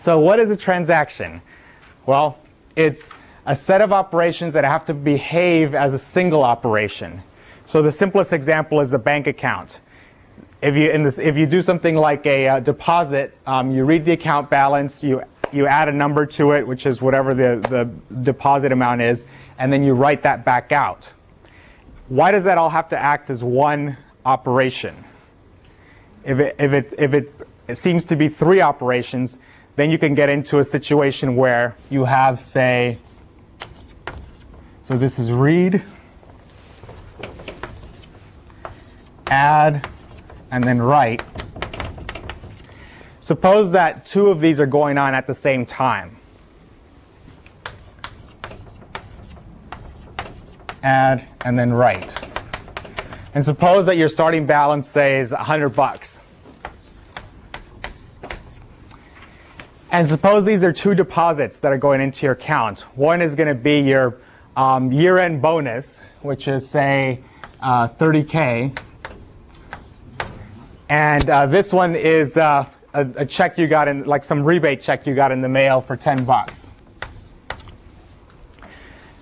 So what is a transaction? Well, it's a set of operations that have to behave as a single operation. So the simplest example is the bank account. If you do something like a deposit, you read the account balance, you add a number to it, which is whatever the deposit amount is, and then you write that back out. Why does that all have to act as one operation? If it seems to be three operations, then you can get into a situation where you have, say, so this is read, add, and then write. Suppose that two of these are going on at the same time. Add, and then write. And suppose that your starting balance, say, is $100. And suppose these are two deposits that are going into your account. One is going to be your year-end bonus, which is, say, $30K. And this one is a check you got in, like some rebate check you got in the mail for $10.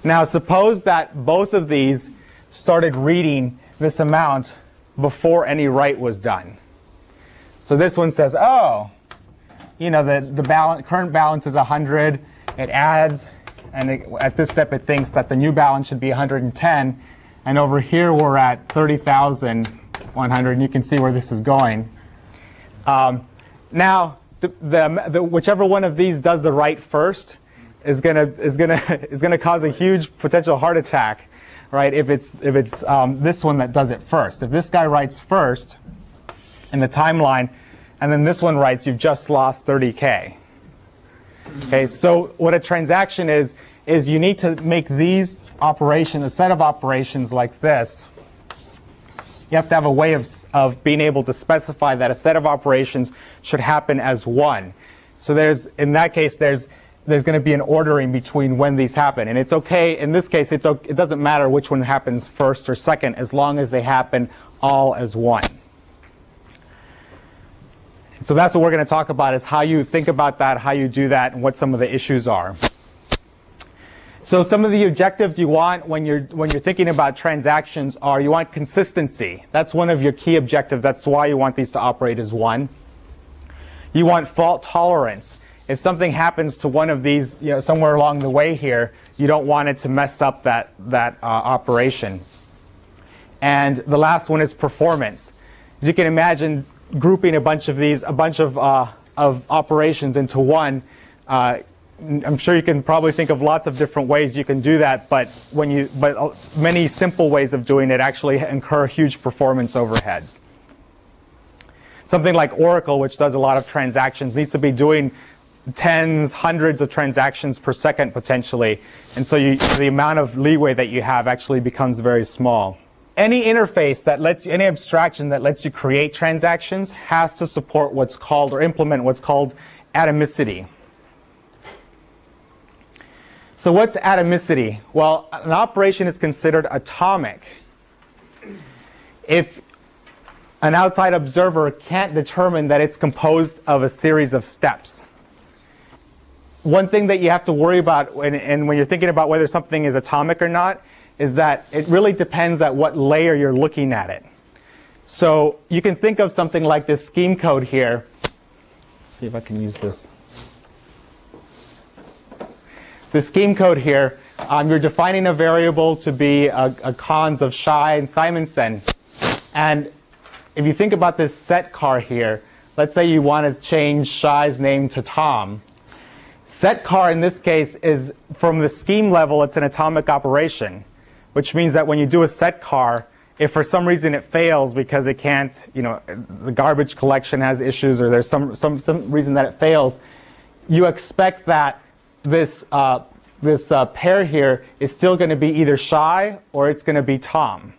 Now, suppose that both of these started reading this amount before any write was done. So this one says, oh, you know, the current balance is 100. It adds, and at this step it thinks that the new balance should be 110. And over here we're at 30,100, and you can see where this is going. Now, whichever one of these does the write first is gonna cause a huge potential heart attack, right? If it's this one that does it first. If this guy writes first in the timeline, and then this one writes, you've just lost 30K. Okay, so what a transaction is you need to make these operations, a set of operations like this. You have to have a way of being able to specify that a set of operations should happen as one. So in that case, there's going to be an ordering between when these happen. And it's okay, in this case, it doesn't matter which one happens first or second, as long as they happen all as one. So that's what we're going to talk about, is how you think about that, how you do that, and what some of the issues are. So some of the objectives you want when you're thinking about transactions are, you want consistency. That's one of your key objectives. That's why you want these to operate as one. You want fault tolerance. If something happens to one of these, you know, somewhere along the way here, you don't want it to mess up that operation. And the last one is performance. As you can imagine, grouping a bunch of operations into one, I'm sure you can probably think of lots of different ways you can do that, but many simple ways of doing it actually incur huge performance overheads. Something like Oracle, which does a lot of transactions, needs to be doing tens, hundreds of transactions per second potentially, and so the amount of leeway that you have actually becomes very small. Any interface that lets you, any abstraction that lets you create transactions has to support what's called, or implement what's called, atomicity. So what's atomicity? Well, an operation is considered atomic if an outside observer can't determine that it's composed of a series of steps. One thing that you have to worry about when you're thinking about whether something is atomic or not is that it really depends at what layer you're looking at it. So you can think of something like this scheme code here. Let's see if I can use this. The scheme code here, you're defining a variable to be a cons of Shai and Simonson. And if you think about this set car here, let's say you want to change Shai's name to Tom. Set car in this case is, from the scheme level, it's an atomic operation, which means that when you do a set car, if for some reason it fails because it can't, you know, the garbage collection has issues, or there's some reason that it fails, you expect that this pair here is still going to be either Shai or it's going to be Tom.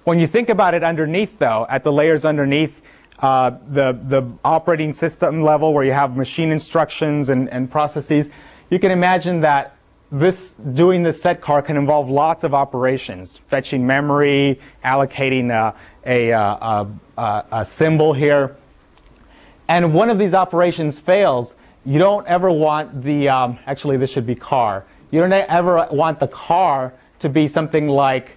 When you think about it underneath, though, at the layers underneath, the operating system level where you have machine instructions and processes, you can imagine that doing this set car can involve lots of operations, fetching memory, allocating a symbol here. And if one of these operations fails, you don't ever want the, actually this should be car. You don't ever want the car to be something like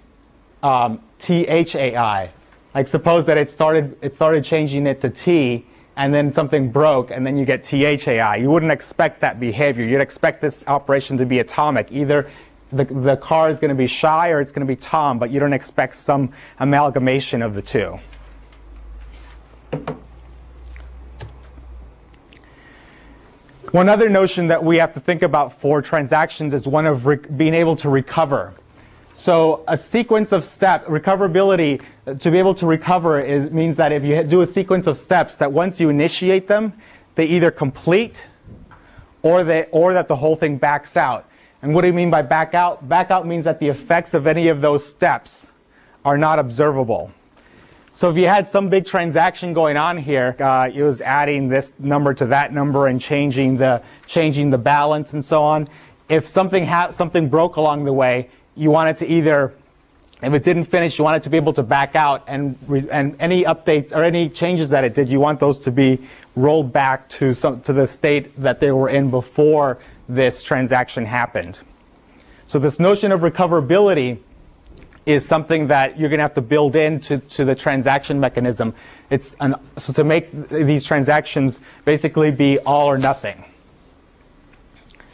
THAI. Like suppose that it started changing it to T, and then something broke, and then you get THAI. You wouldn't expect that behavior. You'd expect this operation to be atomic. Either the car is going to be shy or it's going to be Tom, but you don't expect some amalgamation of the two. One other notion that we have to think about for transactions is one of being able to recover. So a sequence of steps, recoverability, to be able to recover means that if you do a sequence of steps, that once you initiate them, they either complete or that the whole thing backs out. And what do you mean by back out? Back out means that the effects of any of those steps are not observable. So if you had some big transaction going on here, it was adding this number to that number and changing the balance and so on. If something broke along the way, you want it to either, if it didn't finish, you want it to be able to back out, and any updates or any changes that it did, you want those to be rolled back to the state that they were in before this transaction happened. So this notion of recoverability is something that you're going to have to build into the transaction mechanism. So to make these transactions basically be all or nothing.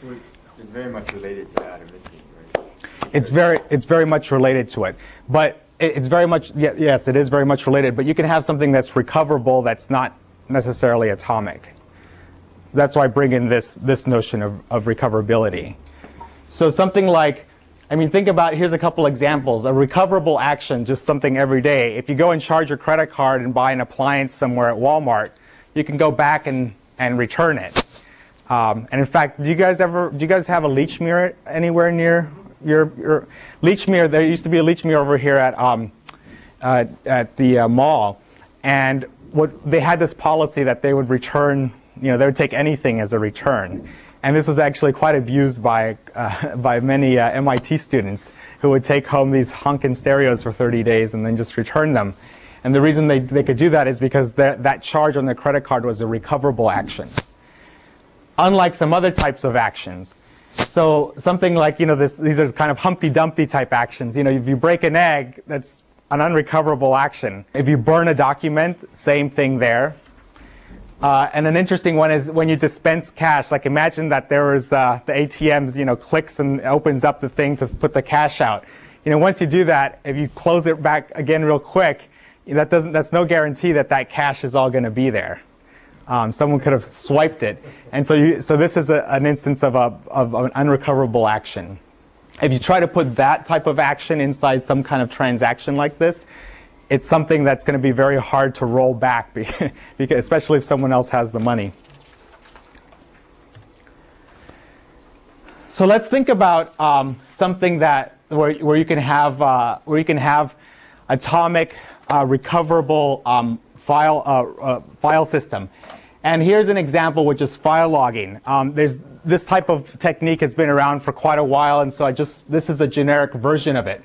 So it's very much related to add or missing, right? It's very much related to it, but it's very much, yes, it is very much related. But you can have something that's recoverable that's not necessarily atomic. That's why I bring in this notion of recoverability. So something like, I mean, think about, here's a couple examples. A recoverable action, just something every day. If you go and charge your credit card and buy an appliance somewhere at Walmart, you can go back and return it. And in fact, do you guys have a leach mirror anywhere near your leach mirror? There used to be a leach mirror over here at the mall, and they had this policy that they would return, they would take anything as a return. And this was actually quite abused by many MIT students who would take home these honkin' stereos for 30 days and then just return them. And the reason they could do that is because that charge on their credit card was a recoverable action, unlike some other types of actions. So something like, these are kind of Humpty Dumpty type actions. If you break an egg, that's an unrecoverable action. If you burn a document, same thing there. And an interesting one is when you dispense cash. Like imagine that there was the ATMs, clicks and opens up the thing to put the cash out. Once you do that, if you close it back again real quick, that's no guarantee that cash is all going to be there. Someone could have swiped it, and so this is an instance of an unrecoverable action. If you try to put that type of action inside some kind of transaction like this, it's something that's going to be very hard to roll back, because especially if someone else has the money. So let's think about something where you can have atomic recoverable file system. And here's an example, which is file logging. This type of technique has been around for quite a while, and so this is a generic version of it.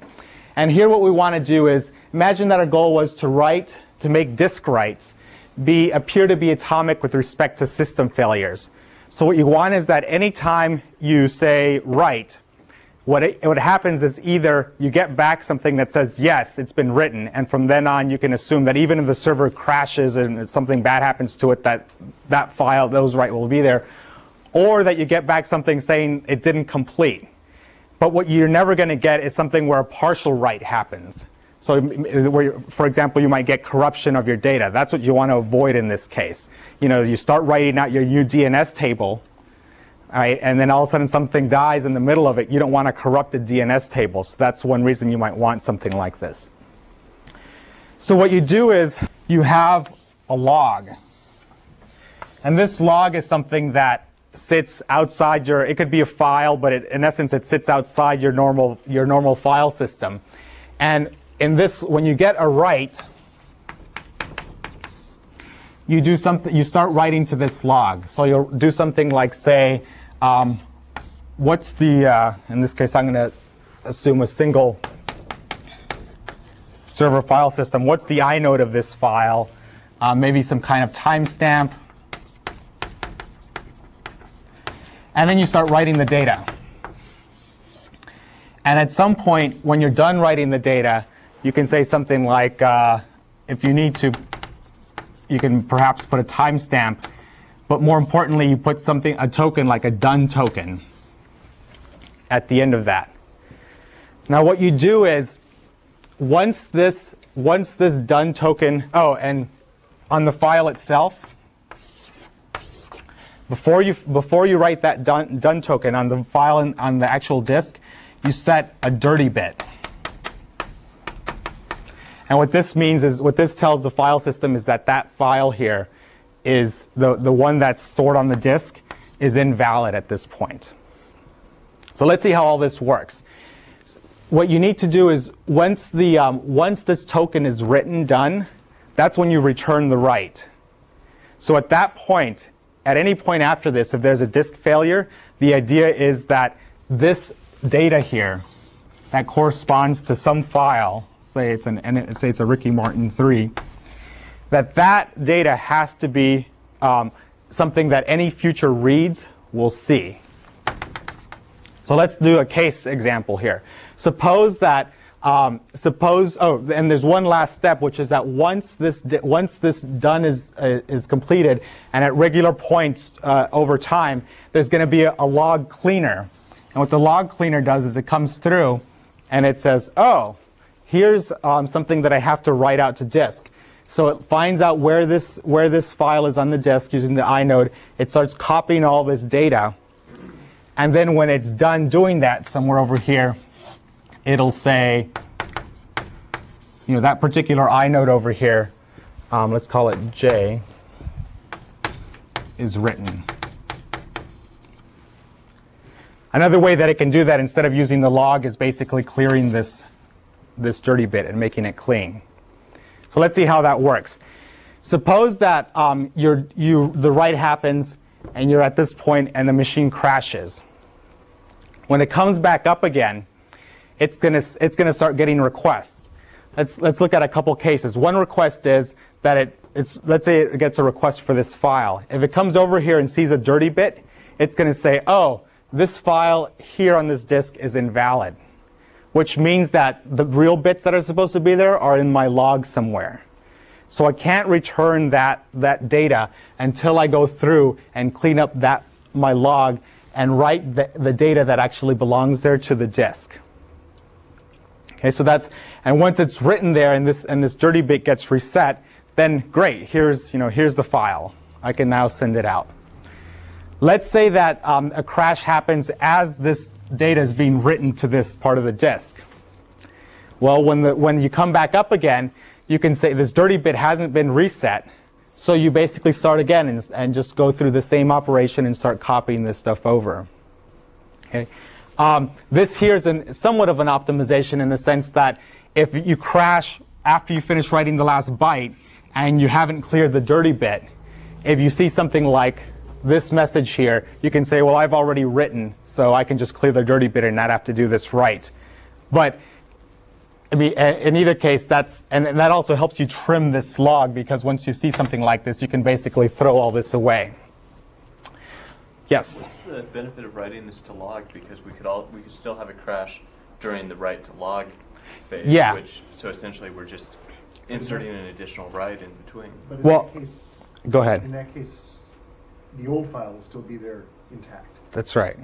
And here what we want to do is, imagine that our goal was to make disk writes appear to be atomic with respect to system failures. So what you want is that anytime you say write, what happens is either you get back something that says, yes, it's been written, and from then on you can assume that even if the server crashes and something bad happens to it, that file, those write will be there, or that you get back something saying it didn't complete. But what you're never going to get is something where a partial write happens. So for example, you might get corruption of your data. That's what you want to avoid in this case. You start writing out your new DNS table, right, and then all of a sudden something dies in the middle of it. You don't want a corrupted DNS table. So that's one reason you might want something like this. So what you do is you have a log. And this log is something that sits outside it could be a file, but in essence it sits outside your normal file system. And in this, when you get a write, you start writing to this log. So you'll do something like say, what's the, in this case I'm going to assume a single server file system. What's the inode of this file? Maybe some kind of timestamp. and then you start writing the data. And at some point, when you're done writing the data, you can say something like, if you need to, you can perhaps put a timestamp. But more importantly, you put something, a token like a done token at the end of that. Now what you do is, once this done token, oh, and on the file itself, before you write that done token on the file and on the actual disk, you set a dirty bit. And what this means is, what this tells the file system is that that file here is the one that's stored on the disk is invalid at this point. So let's see how all this works. What you need to do is, once this token is written, done, that's when you return the write. So at that point, at any point after this, if there's a disk failure, the idea is that this data here that corresponds to some file, say it's a Ricky Martin 3, that data has to be something that any future reads will see. So let's do a case example here. Suppose that, and there's one last step, which is that once this done is completed, and at regular points over time, there's going to be a log cleaner. And what the log cleaner does is it comes through, and it says, oh, here's something that I have to write out to disk. So it finds out where this file is on the disk using the inode. It starts copying all this data. And then when it's done doing that, somewhere over here, it'll say, that particular inode over here, let's call it J, is written. Another way that it can do that, instead of using the log, is basically clearing this dirty bit and making it clean. So let's see how that works. Suppose that the write happens, and you're at this point, and the machine crashes. When it comes back up again, it's gonna start getting requests. Let's look at a couple cases. One request is that let's say it gets a request for this file. If it comes over here and sees a dirty bit, it's going to say, oh, this file here on this disk is invalid, which means that the real bits that are supposed to be there are in my log somewhere. So I can't return that data until I go through and clean up my log and write the data that actually belongs there to the disk. Okay, so and once it's written there and this dirty bit gets reset, then great, here's the file. I can now send it out. Let's say that a crash happens as this data is being written to this part of the disk. Well, when you come back up again, you can say this dirty bit hasn't been reset, so you basically start again and just go through the same operation and start copying this stuff over. Okay. This here is somewhat of an optimization in the sense that if you crash after you finish writing the last byte and you haven't cleared the dirty bit, if you see something like this message here, you can say, well, I've already written, so I can just clear the dirty bit and not have to do this write. But I mean, in either case, and that also helps you trim this log, because once you see something like this, you can basically throw all this away. Yes? What's the benefit of writing this to log? Because we could still have a crash during the write to log phase. Yeah. So essentially, we're just inserting an additional write in between. But in Well, that case, go ahead. In that case, the old file will still be there intact. That's right.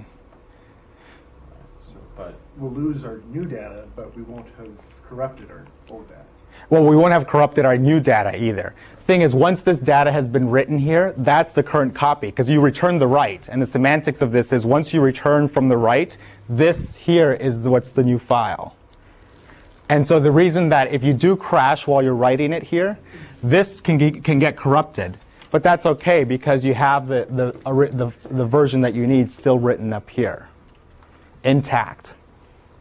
But We'll lose our new data, but we won't have corrupted our old data. Well, we won't have corrupted our new data either. Thing is, once this data has been written here, that's the current copy, because you return the write. And the semantics of this is, once you return from the write, this here is what's the new file. And so the reason that if you do crash while you're writing it here, this can get corrupted. But that's OK, because you have the version that you need still written up here, intact.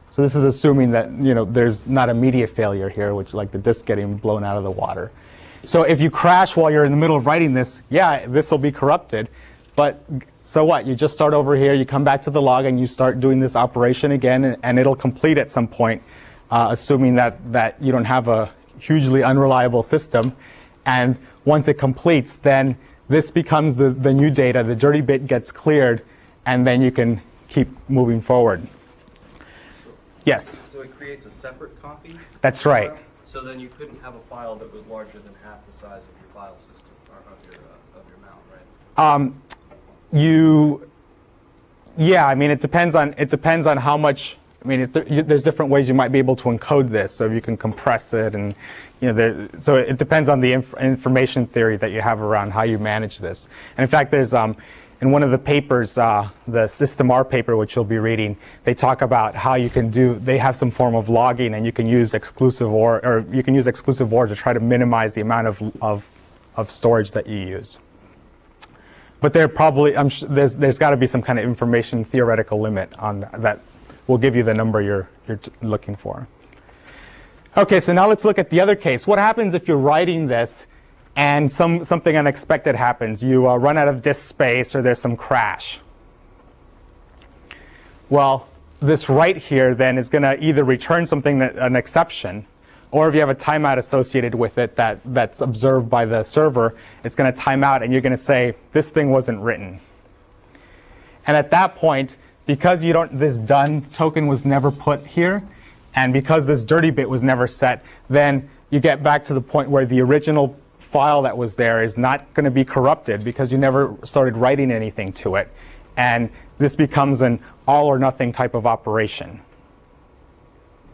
So this is assuming that there's not a media failure here, which like the disk getting blown out of the water. So if you crash while you're in the middle of writing this, yeah, this will be corrupted. But so what? You just start over here, you come back to the log, and you start doing this operation again, and it'll complete at some point, assuming that you don't have a hugely unreliable system. And once it completes, then this becomes the new data. The dirty bit gets cleared, and then you can keep moving forward. Yes? So it creates a separate copy? That's right. So then you couldn't have a file that was larger than half the size of your file system, or of your mount, right? Yeah, I mean, it depends on how much. I mean, there's different ways you might be able to encode this, so you can compress it, and so it depends on the information theory that you have around how you manage this. And in fact, there's in one of the papers, the System R paper, which you'll be reading, they talk about how you can do. They have some form of logging, and you can use exclusive or you can use exclusive OR to try to minimize the amount of storage that you use. But there probably, there's got to be some kind of information theoretical limit on that. Will give you the number you're looking for. Okay, so now let's look at the other case. What happens if you're writing this and something unexpected happens? You run out of disk space or there's some crash. Well, this write here then is going to either return something, an exception, or if you have a timeout associated with it that's observed by the server, it's going to time out and you're going to say, this thing wasn't written. And at that point, because this done token was never put here, and because this dirty bit was never set, then you get back to the point where the original file that was there is not going to be corrupted because you never started writing anything to it. And this becomes an all or nothing type of operation.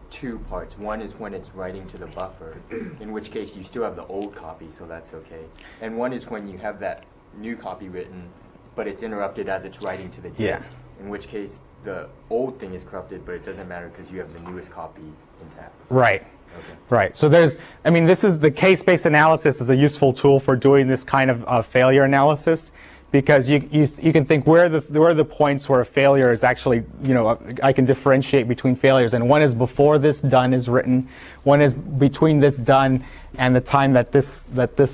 Two parts. One is when it's writing to the buffer, in which case you still have the old copy, so that's okay. And one is when you have that new copy written, but it's interrupted as it's writing to the disk. In which case, the old thing is corrupted, but it doesn't matter because you have the newest copy intact. Right. Okay. Right. So this is the case-based analysis is a useful tool for doing this kind of failure analysis, because you can think where are the points where a failure is actually, I can differentiate between failures, and one is before this done is written, one is between this done and the time that this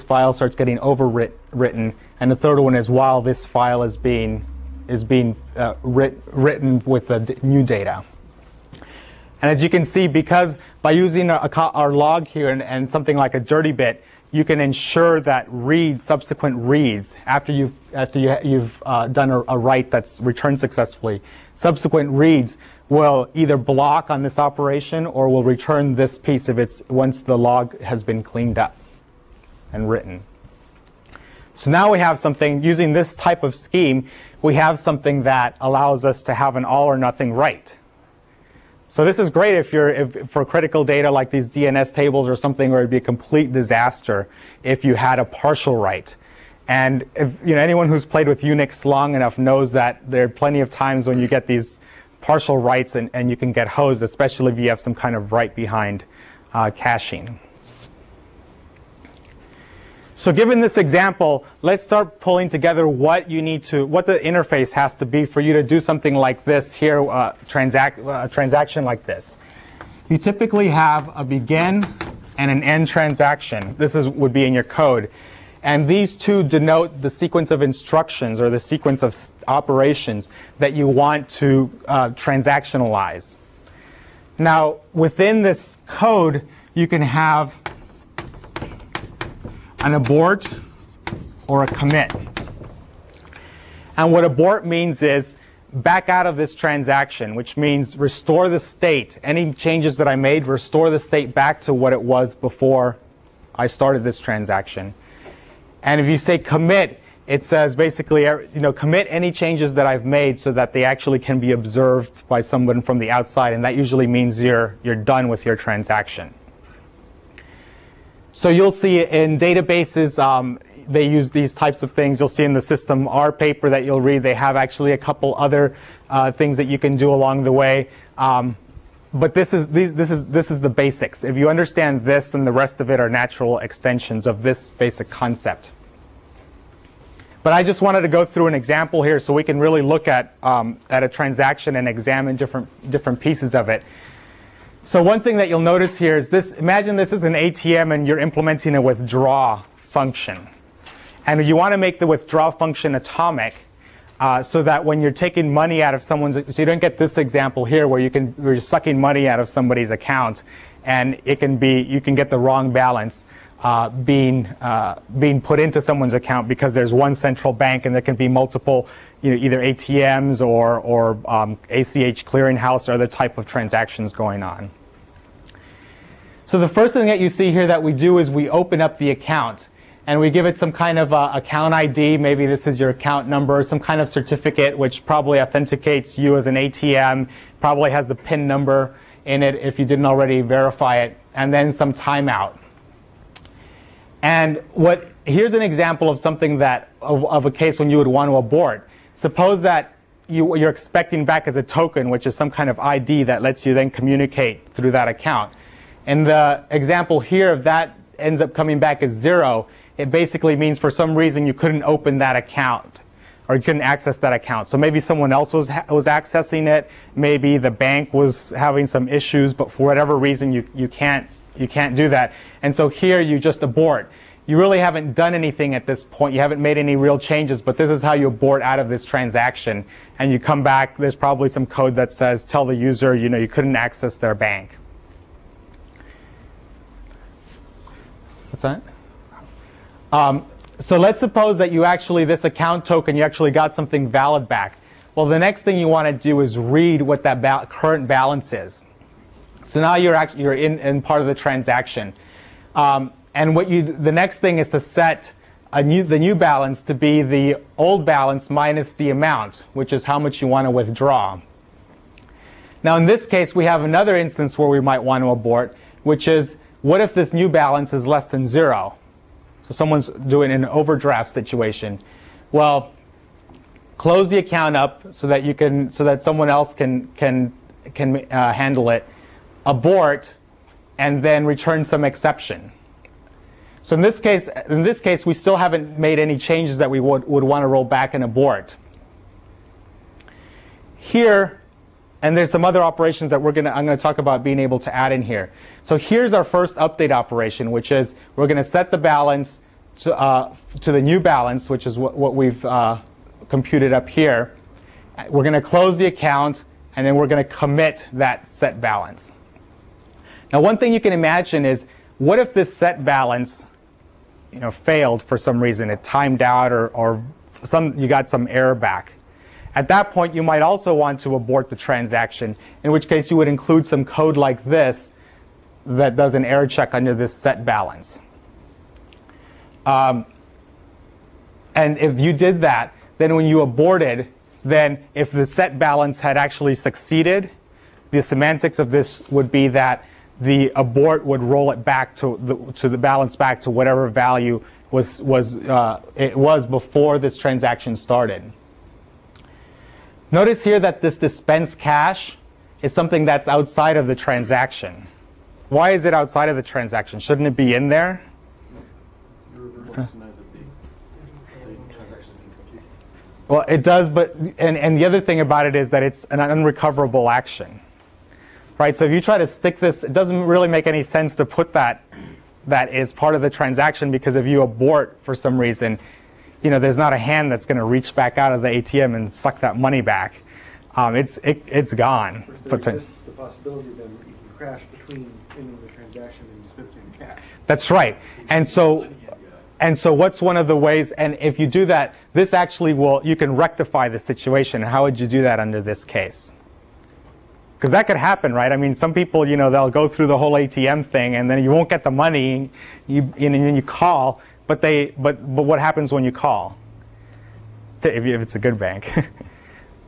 file starts getting overwritten, and the third one is while this file is being written with the new data. And as you can see, because by using our log here and something like a dirty bit, you can ensure that subsequent reads after you've done a write that's returned successfully, subsequent reads will either block on this operation or will return this piece if it's once the log has been cleaned up and written. So now we have something using this type of scheme. We have something that allows us to have an all or nothing write. So this is great if for critical data like these DNS tables or something where it'd be a complete disaster if you had a partial write. And if anyone who's played with Unix long enough knows that there are plenty of times when you get these partial writes and you can get hosed, especially if you have some kind of write behind caching. So given this example, let's start pulling together what the interface has to be for you to do something like this here, a transaction like this. You typically have a begin and an end transaction. This would be in your code. And these two denote the sequence of instructions or the sequence of operations that you want to transactionalize. Now, within this code, you can have an abort or a commit. And what abort means is back out of this transaction, which means restore the state. Any changes that I made, restore the state back to what it was before I started this transaction. And if you say commit, it says basically, commit any changes that I've made so that they actually can be observed by someone from the outside, and that usually means you're done with your transaction. So you'll see in databases, they use these types of things. You'll see in the System R paper that you'll read, they have actually a couple other things that you can do along the way. But this is the basics. If you understand this, then the rest of it are natural extensions of this basic concept. But I just wanted to go through an example here so we can really look at a transaction and examine different pieces of it. So one thing that you'll notice here is this. Imagine this is an ATM and you're implementing a withdraw function. And you want to make the withdraw function atomic so that when you're taking money out of someone's, so you don't get this example here where you're sucking money out of somebody's account and you can get the wrong balance. being put into someone's account because there's one central bank and there can be multiple, either ATMs or ACH clearinghouse or other type of transactions going on. So the first thing that you see here that we do is we open up the account and we give it some kind of account ID. Maybe this is your account number, some kind of certificate which probably authenticates you as an ATM, probably has the PIN number in it if you didn't already verify it, and then some timeout. And here's an example of something of a case when you would want to abort. Suppose that you're expecting back as a token, which is some kind of ID that lets you then communicate through that account. And the example here, if that ends up coming back as 0, it basically means for some reason you couldn't open that account or you couldn't access that account. So maybe someone else was accessing it, maybe the bank was having some issues, but for whatever reason you can't do that. And so here you just abort. You really haven't done anything at this point. You haven't made any real changes, but this is how you abort out of this transaction. And you come back, there's probably some code that says, tell the user, you couldn't access their bank. What's that? So let's suppose that this account token, you actually got something valid back. Well, the next thing you want to do is read what that current balance is. So now you're in part of the transaction. And the next thing is to set the new balance to be the old balance minus the amount, which is how much you want to withdraw. Now in this case, we have another instance where we might want to abort, which is, what if this new balance is less than 0? So someone's doing an overdraft situation. Well, close the account up so that someone else can handle it. Abort, and then return some exception. So in this case, we still haven't made any changes that we would want to roll back and abort. Here, and there's some other operations that I'm going to talk about being able to add in here. So here's our first update operation, which is we're going to set the balance to the new balance, which is what we've computed up here. We're going to close the account, and then we're going to commit that set balance. Now, one thing you can imagine is, what if this set balance failed for some reason? It timed out, or you got some error back. At that point, you might also want to abort the transaction, in which case you would include some code like this that does an error check under this set balance. And if you did that, then when you aborted, then if the set balance had actually succeeded, the semantics of this would be that the abort would roll it back to the balance back to whatever value it was before this transaction started. Notice here that this dispense cash is something that's outside of the transaction. Why is it outside of the transaction? Shouldn't it be in there? Well, it does, but and the other thing about it is that it's an unrecoverable action. Right, so if you try to stick this, it doesn't really make any sense to put that as part of the transaction, because if you abort for some reason, there's not a hand that's going to reach back out of the ATM and suck that money back. It's gone. There exists the possibility that you can crash between ending the transaction and dispensing cash. That's right. And so what's one of the ways? And if you do that, this actually you can rectify the situation. How would you do that under this case? Because that could happen, right? I mean, some people, they'll go through the whole ATM thing, and then you won't get the money. And then you call, but what happens when you call? If it's a good bank,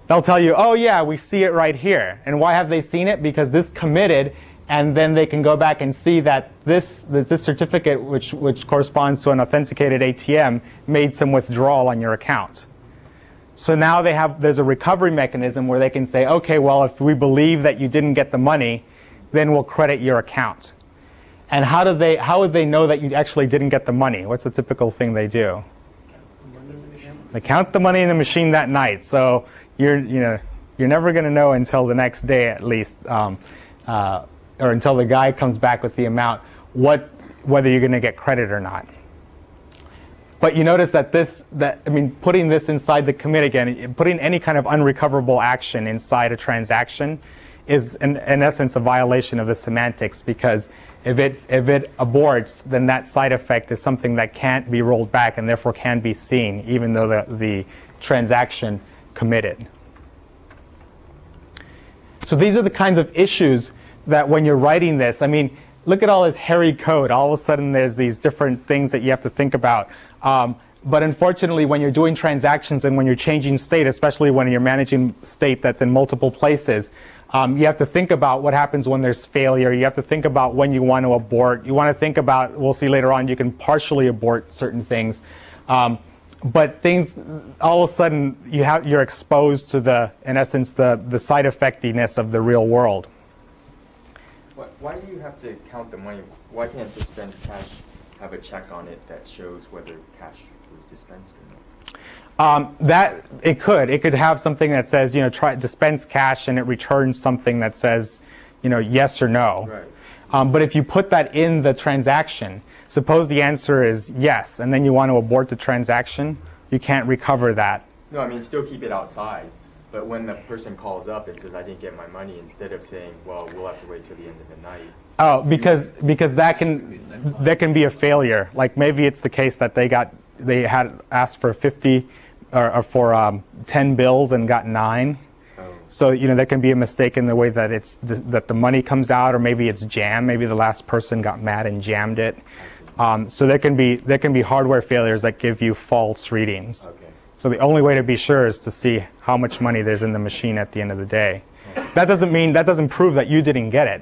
they'll tell you, oh yeah, we see it right here. And why have they seen it? Because this committed, and then they can go back and see that this certificate, which corresponds to an authenticated ATM, made some withdrawal on your account. So now there's a recovery mechanism where they can say, okay, well, if we believe that you didn't get the money, then we'll credit your account. And how would they know that you actually didn't get the money? What's the typical thing they do? They count the money in the machine that night. So you're never going to know until the next day at least, or until the guy comes back with the amount, whether you're going to get credit or not. But you notice that putting this inside the commit again, putting any kind of unrecoverable action inside a transaction is in essence a violation of the semantics, because if it aborts, then that side effect is something that can't be rolled back and therefore can be seen, even though the transaction committed. So these are the kinds of issues that when you're writing this, I mean, look at all this hairy code. All of a sudden there's these different things that you have to think about. But unfortunately, when you're doing transactions and when you're changing state, especially when you're managing state that's in multiple places, you have to think about what happens when there's failure. You have to think about when you want to abort. You want to think about, we'll see later on, you can partially abort certain things. But things, all of a sudden, you're exposed to in essence, the side effectiness of the real world. Why do you have to count the money? Why can't dispense cash have a check on it that shows whether cash was dispensed or not? That it could have something that says, try dispense cash, and it returns something that says, yes or no. Right. But if you put that in the transaction, suppose the answer is yes, and then you want to abort the transaction, you can't recover that. No, I mean still keep it outside. But when the person calls up and says, I didn't get my money, instead of saying, well, we'll have to wait till the end of the night. Oh, because there can be a failure. Like maybe it's the case that they had asked for 50 or for 10 bills and got 9. Oh. So there can be a mistake in the way that that the money comes out, or maybe it's jammed. Maybe the last person got mad and jammed it. So there can be hardware failures that give you false readings. Okay. So the only way to be sure is to see how much money there's in the machine at the end of the day. That doesn't prove that you didn't get it,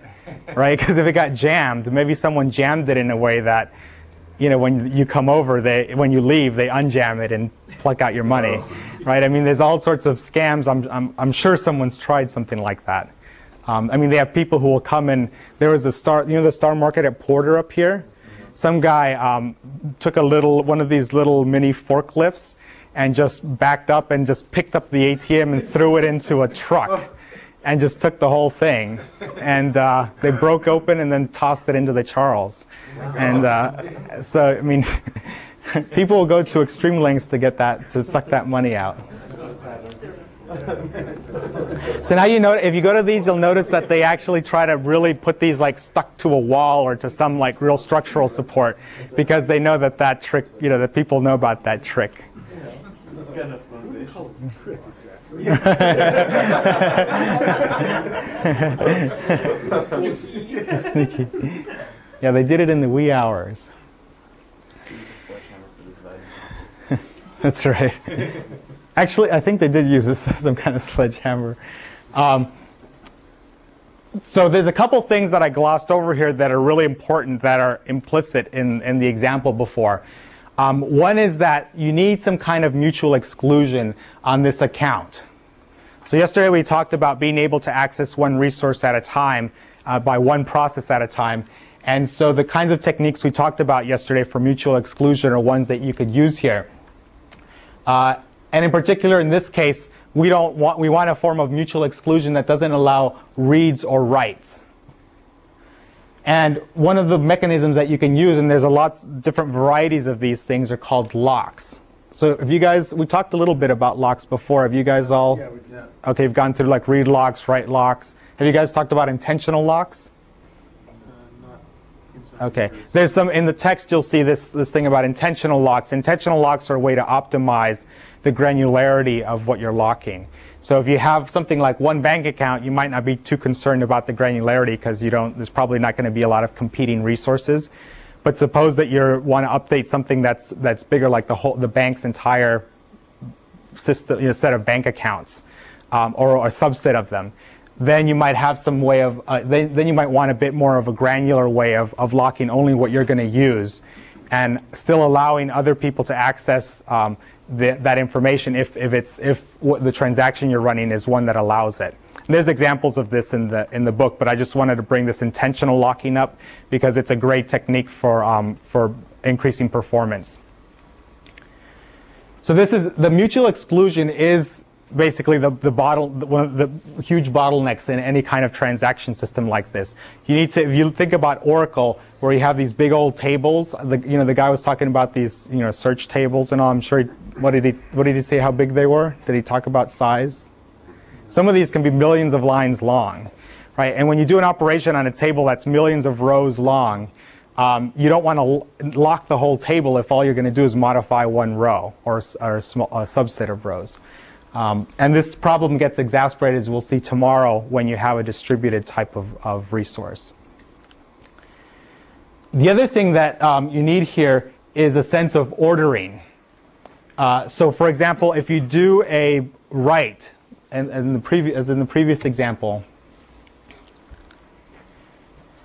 right? Because if it got jammed, maybe someone jammed it in a way that, when you come over, when you leave, they unjam it and pluck out your money, right? I mean, there's all sorts of scams. I'm sure someone's tried something like that. I mean, they have people who will come in. There was the Star Market at Porter up here. Some guy took one of these little mini forklifts and just backed up and just picked up the ATM and threw it into a truck and just took the whole thing. And they broke open and then tossed it into the Charles. And so, I mean, people will go to extreme lengths to suck that money out. So now if you go to these, you'll notice that they actually try to really put these like stuck to a wall or to some like real structural support, because they know that trick, that people know about that trick. Sneaky. Yeah, they did it in the wee hours. That's right. Actually, I think they did use some kind of sledgehammer. So there's a couple things that I glossed over here that are really important, that are implicit in the example before. One is that you need some kind of mutual exclusion on this account. So yesterday we talked about being able to access one resource at a time, by one process at a time. And so the kinds of techniques we talked about yesterday for mutual exclusion are ones that you could use here. And in particular, in this case, we want a form of mutual exclusion that doesn't allow reads or writes. And one of the mechanisms that you can use, and there's a lot different varieties of these things, are called locks. So if you guys, we talked a little bit about locks before. Have you guys all? Yeah, we did. Okay, you've gone through like read locks, write locks. Have you guys talked about intentional locks? Not inside Okay, the there's some in the text. You'll see this thing about intentional locks. Intentional locks are a way to optimize the granularity of what you're locking. So if you have something like one bank account, you might not be too concerned about the granularity, because there's probably not going to be a lot of competing resources. But suppose that you want to update something that's bigger, like the bank's entire system, set of bank accounts, or a subset of them. Then you might have some way of then you might want a bit more of a granular way of locking only what you're going to use, and still allowing other people to access that information if the transaction you're running is one that allows it. And there's examples of this in the book, but I just wanted to bring this intentional locking up because it's a great technique for increasing performance. So this is the mutual exclusion is basically one of the huge bottlenecks in any kind of transaction system like this. You need to, if you think about Oracle, where you have these big old tables, the guy was talking about these search tables and all. I'm sure what did he say how big they were? Did he talk about size? Some of these can be millions of lines long. right? And when you do an operation on a table that's millions of rows long, you don't want to lock the whole table if all you're going to do is modify one row or a subset of rows. And this problem gets exacerbated, as we'll see tomorrow, when you have a distributed type of resource. The other thing that you need here is a sense of ordering. So for example, if you do a write, as in the previous example,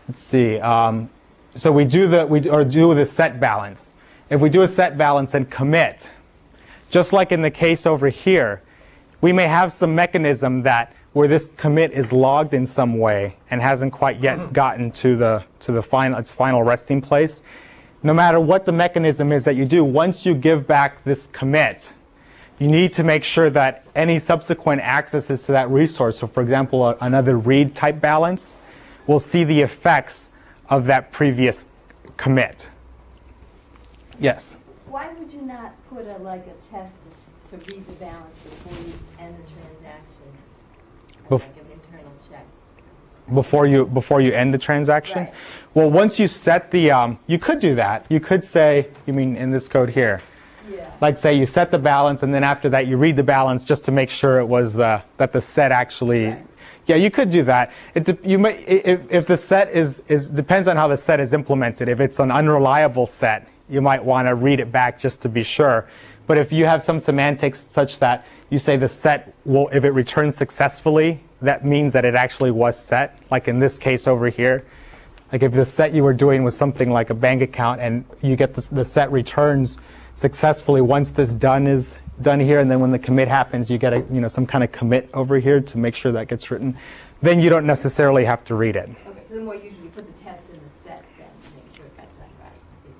let's see. So we do the set balance. If we do a set balance and commit, just like in the case over here, we may have some mechanism that where this commit is logged in some way and hasn't quite yet gotten to its final resting place. No matter what the mechanism is that you do, once you give back this commit, you need to make sure that any subsequent accesses to that resource, so for example, another read type balance, will see the effects of that previous commit. Yes? Why would you not put like a test to read the balance before you end the transaction? Like an internal check. Before you end the transaction? Right. Well, once you set the, you could do that. You could say, you mean in this code here? Yeah. Like say you set the balance and then after that you read the balance just to make sure it was that the set actually. Right. Yeah, you could do that. If the set depends on how the set is implemented. If it's an unreliable set, you might want to read it back just to be sure. But if you have some semantics such that you say the set will, if it returns successfully, that means that it actually was set. Like in this case over here, like if the set you were doing was something like a bank account and you get the set returns successfully once this is done here, and then when the commit happens, you get some kind of commit over here to make sure that gets written. Then you don't necessarily have to read it. Okay, so the more usually you put the test in the set then to make sure it got done right.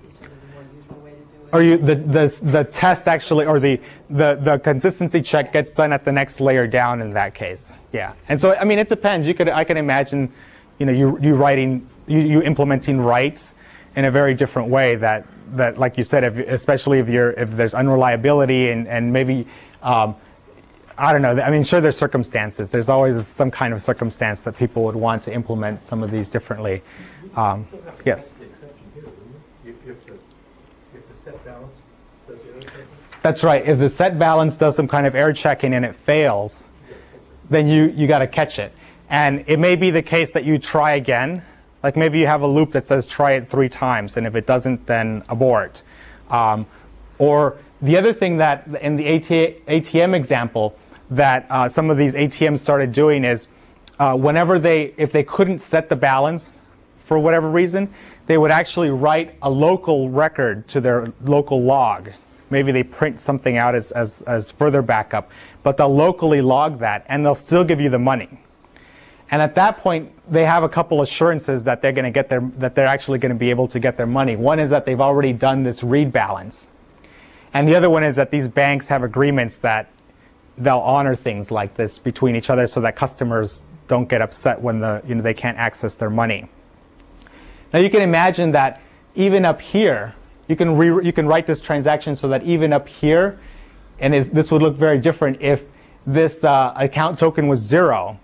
Is sort of the more usual way to do it. Or the test actually, or the consistency check gets done at the next layer down in that case. Yeah, and so I mean it depends. I can imagine, you implementing writes in a very different way that like you said, especially if there's unreliability and maybe I don't know. I mean, sure, there's circumstances. There's always some kind of circumstance that people would want to implement some of these differently. Yes. If the set balance does the error checking? That's right. If the set balance does some kind of error checking and it fails, then you got to catch it. And it may be the case that you try again. Like maybe you have a loop that says try it 3 times, and if it doesn't, then abort. Or the other thing that in the ATM example that some of these ATMs started doing is if they couldn't set the balance for whatever reason, they would actually write a local record to their local log. Maybe they print something out as further backup, but they'll locally log that, and they'll still give you the money. And at that point, they have a couple assurances that they're going to that they're actually going to be able to get their money. One is that they've already done this read balance, and the other one is that these banks have agreements that they'll honor things like this between each other, so that customers don't get upset when they can't access their money. Now you can imagine that even up here, you can write this transaction so that even up here, and this would look very different if this account token was 0.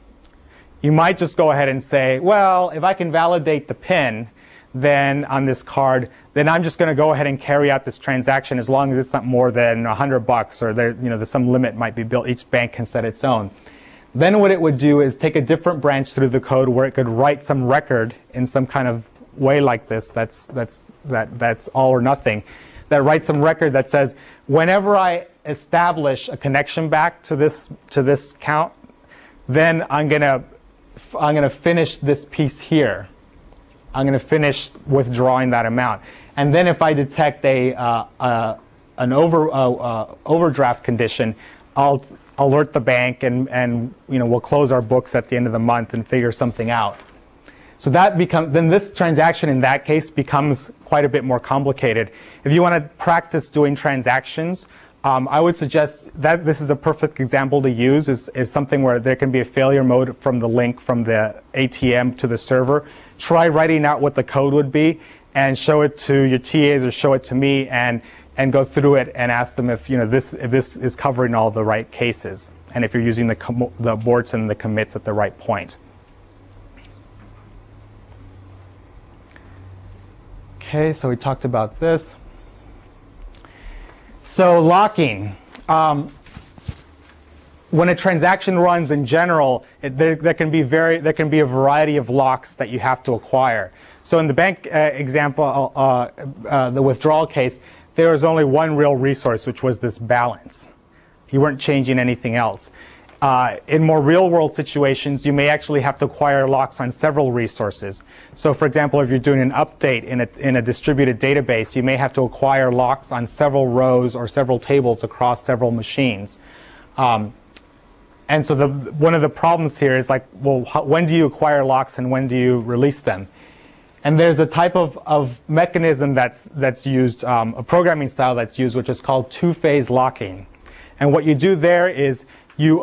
You might just go ahead and say, well, if I can validate the PIN then on this card, then I'm just going to go ahead and carry out this transaction as long as it's not more than $100, or there's some limit might be built. Each bank can set its own. Then what it would do is take a different branch through the code where it could write some record in some kind of way like this that's all or nothing, that writes some record that says whenever I establish a connection back to this count, then I'm gonna finish this piece here. I'm gonna finish withdrawing that amount, and then if I detect an overdraft condition, I'll alert the bank, and we'll close our books at the end of the month and figure something out. So then this transaction in that case becomes quite a bit more complicated. If you want to practice doing transactions, I would suggest that this is a perfect example to use, is something where there can be a failure mode from the link from the ATM to the server. Try writing out what the code would be and show it to your TAs or show it to me, and go through it and ask them if this is covering all the right cases, and if you're using the aborts and the commits at the right point. Okay, so we talked about this. So locking. When a transaction runs in general, there can be a variety of locks that you have to acquire. So in the bank example, the withdrawal case, there was only one real resource, which was this balance. You weren't changing anything else. In more real-world situations, you may actually have to acquire locks on several resources. So, for example, if you're doing an update in a distributed database, you may have to acquire locks on several rows or several tables across several machines. And so one of the problems here is like, well, when do you acquire locks and when do you release them? And there's a type of mechanism that's used, a programming style that's used, which is called two-phase locking. And what you do there is you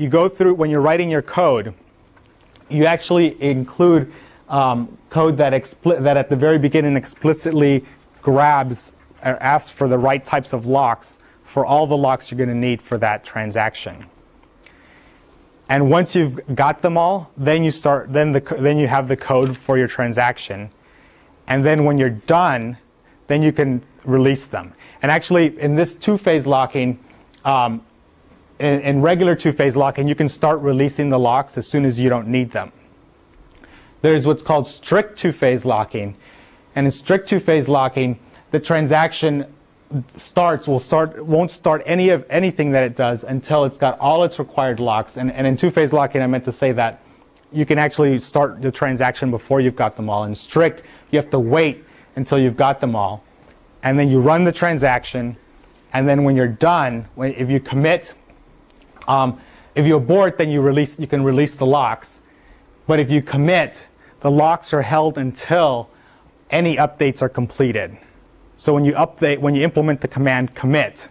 go through, when you're writing your code, you actually include code that at the very beginning explicitly grabs or asks for the right types of locks for all the locks you're going to need for that transaction. And once you've got them all, then you have the code for your transaction. And then when you're done, then you can release them. And actually, in this two-phase locking, in regular two-phase locking, you can start releasing the locks as soon as you don't need them. There's what's called strict two-phase locking. And in strict two-phase locking, the transaction won't start anything that it does until it's got all its required locks. And in two-phase locking, I meant to say that you can actually start the transaction before you've got them all. In strict, you have to wait until you've got them all. And then you run the transaction. And then when you're done, if you commit, if you abort, then you can release the locks. But if you commit, the locks are held until any updates are completed. So when you implement the command commit,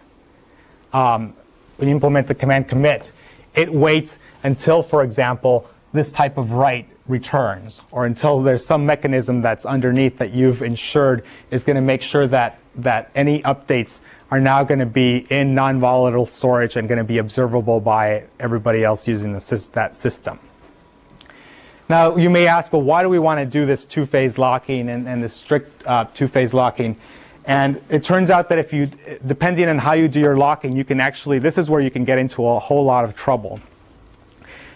it waits until, for example, this type of write returns, or until there's some mechanism that's underneath that you've ensured is going to make sure that any updates are now going to be in non-volatile storage and going to be observable by everybody else using that system. Now, you may ask, well, why do we want to do this two-phase locking and this strict two-phase locking? And it turns out that depending on how you do your locking, you can actually, this is where you can get into a whole lot of trouble.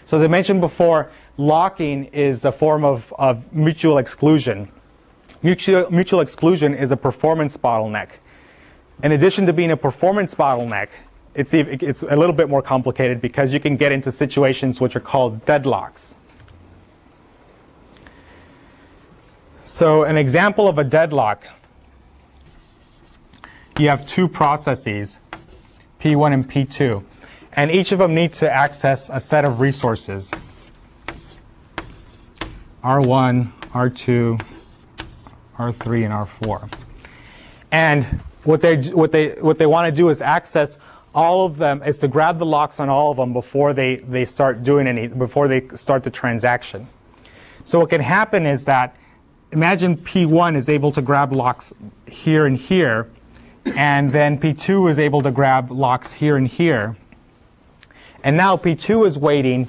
So as I mentioned before, locking is a form of mutual exclusion. Mutual exclusion is a performance bottleneck. In addition to being a performance bottleneck, it's a little bit more complicated because you can get into situations which are called deadlocks. So an example of a deadlock, you have two processes, P1 and P2, and each of them needs to access a set of resources, R1, R2, R3, and R4. And what they want to do is access all of them, is to grab the locks on all of them before they start before they start the transaction. So what can happen is that, imagine P1 is able to grab locks here and here, and then P2 is able to grab locks here and here. And now P2 is waiting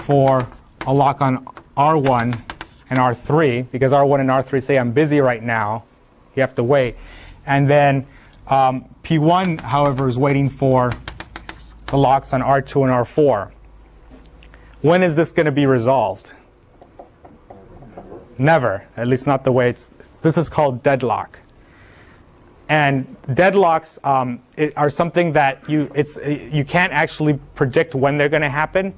for a lock on R1 and R3, because R1 and R3 say, I'm busy right now. You have to wait. And then P1, however, is waiting for the locks on R2 and R4. When is this going to be resolved? Never, at least not the way this is called deadlock. And deadlocks are something that you can't actually predict when they're going to happen,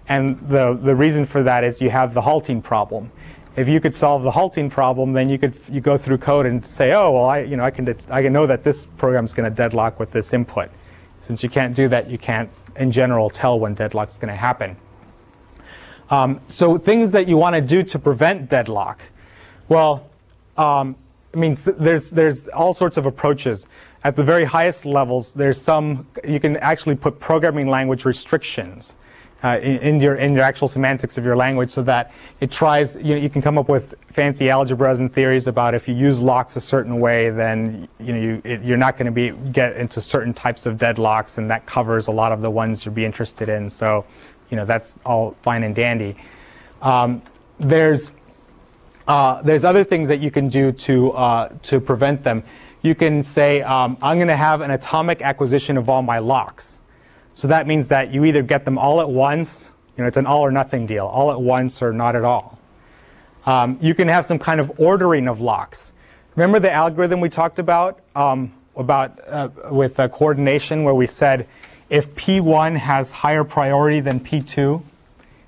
and the reason for that is you have the halting problem. If you could solve the halting problem, then you go through code and say, oh well, I can know that this program's going to deadlock with this input. Since you can't do that, you can't in general tell when deadlock's going to happen. So things that you want to do to prevent deadlock, well. I mean, there's all sorts of approaches. At the very highest levels, you can actually put programming language restrictions in your actual semantics of your language, so that it tries. You can come up with fancy algebras and theories about if you use locks a certain way, then you're not going to get into certain types of deadlocks, and that covers a lot of the ones you'd be interested in. So, that's all fine and dandy. there's other things that you can do to prevent them. You can say, I'm going to have an atomic acquisition of all my locks. So that means that you either get them all at once, it's an all or nothing deal, all at once or not at all. You can have some kind of ordering of locks. Remember the algorithm we talked about with coordination, where we said if P1 has higher priority than P2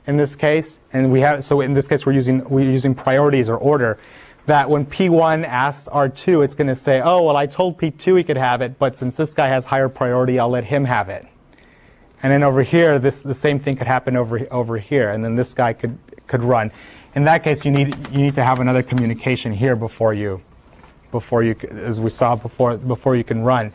in this case, and so in this case we're using priorities or order, that when P1 asks R2, it's going to say, oh, well, I told P2 he could have it, but since this guy has higher priority, I'll let him have it. And then over here, the same thing could happen over here, and then this guy could run. In that case, you need to have another communication here before you, as we saw before you can run.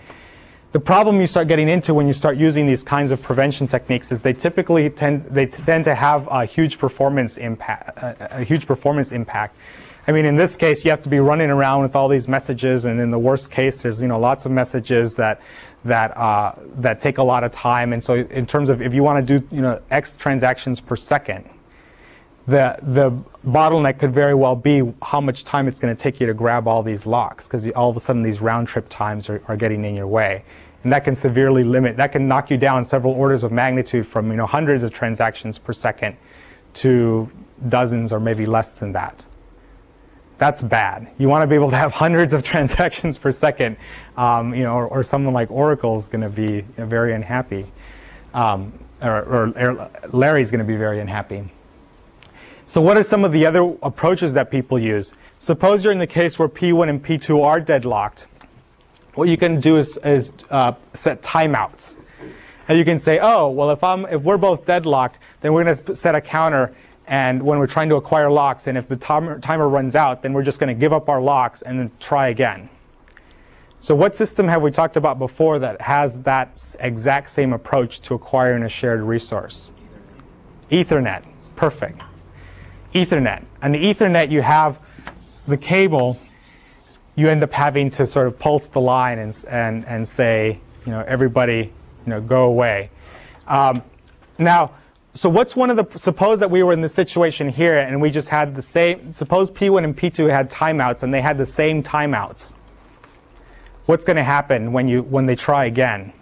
The problem you start getting into when you start using these kinds of prevention techniques is they typically tend to have a huge performance impact. I mean, in this case, you have to be running around with all these messages, and in the worst case, there's lots of messages that take a lot of time. And so, in terms of if you want to do X transactions per second, the bottleneck could very well be how much time it's going to take you to grab all these locks, because all of a sudden these round trip times are getting in your way, and that can severely limit. That can knock you down several orders of magnitude from hundreds of transactions per second to dozens or maybe less than that. That's bad. You want to be able to have hundreds of transactions per second, or someone like Oracle is going to be very unhappy, or Larry's going to be very unhappy. So what are some of the other approaches that people use? Suppose you're in the case where P1 and P2 are deadlocked. What you can do is set timeouts. And you can say, oh, well, if we're both deadlocked, then we're going to set a counter. And when we're trying to acquire locks, and if the timer runs out, then we're just going to give up our locks and then try again. So what system have we talked about before that has that exact same approach to acquiring a shared resource? Ethernet. Perfect. Ethernet. On the Ethernet, you have the cable. You end up having to sort of pulse the line and say, everybody, go away. Now, so what's suppose that we were in this situation here and we just had the same, suppose P1 and P2 had timeouts and they had the same timeouts. What's going to happen when they try again?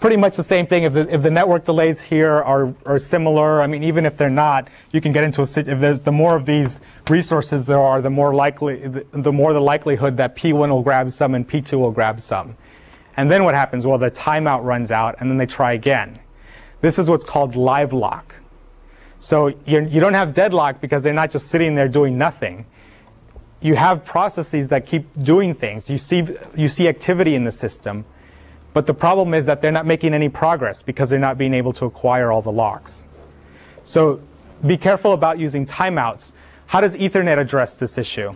Pretty much the same thing. If the network delays here are similar, I mean, even if they're not, you can get into if there's the more of these resources there are, the more the likelihood that P1 will grab some and P2 will grab some. And then what happens? Well, the timeout runs out and then they try again. This is what's called Livelock. So you don't have deadlock because they're not just sitting there doing nothing. You have processes that keep doing things. You see activity in the system. But the problem is that they're not making any progress because they're not being able to acquire all the locks. So be careful about using timeouts. How does Ethernet address this issue?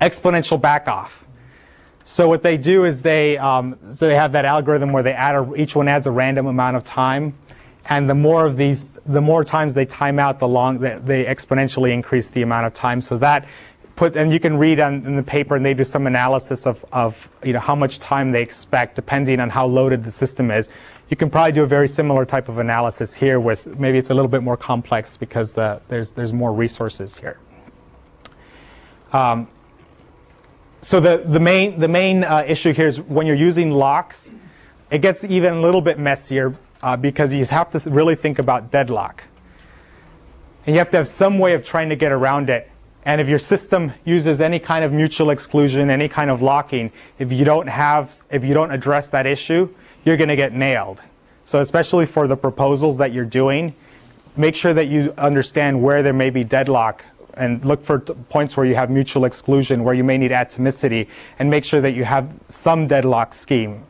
Exponential backoff. So what they do is they have that algorithm where each one adds a random amount of time, and the more times they time out, they exponentially increase the amount of time. So that and you can read in the paper, and they do some analysis of how much time they expect depending on how loaded the system is. You can probably do a very similar type of analysis here with maybe it's a little bit more complex because there's more resources here. So the main issue here is when you're using locks, it gets even a little bit messier because you have to really think about deadlock. And you have to have some way of trying to get around it. And if your system uses any kind of mutual exclusion, any kind of locking, if you don't address that issue, you're going to get nailed. So especially for the proposals that you're doing, make sure that you understand where there may be deadlock and look for points where you have mutual exclusion, where you may need atomicity, and make sure that you have some deadlock scheme,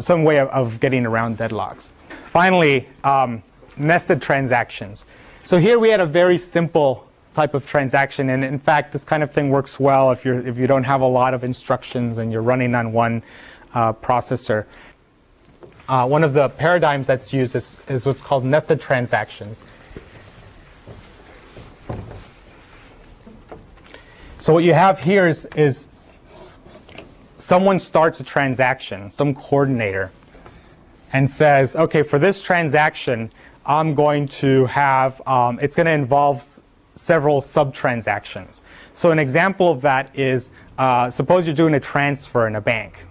some way of getting around deadlocks. Finally, nested transactions. So here we had a very simple type of transaction, and in fact this kind of thing works well if you don't have a lot of instructions and you're running on one processor. One of the paradigms that's used is what's called nested transactions. So what you have here is someone starts a transaction, some coordinator, and says, okay, for this transaction I'm going to have, it's going to involve several sub-transactions. So an example of that is, suppose you're doing a transfer in a bank.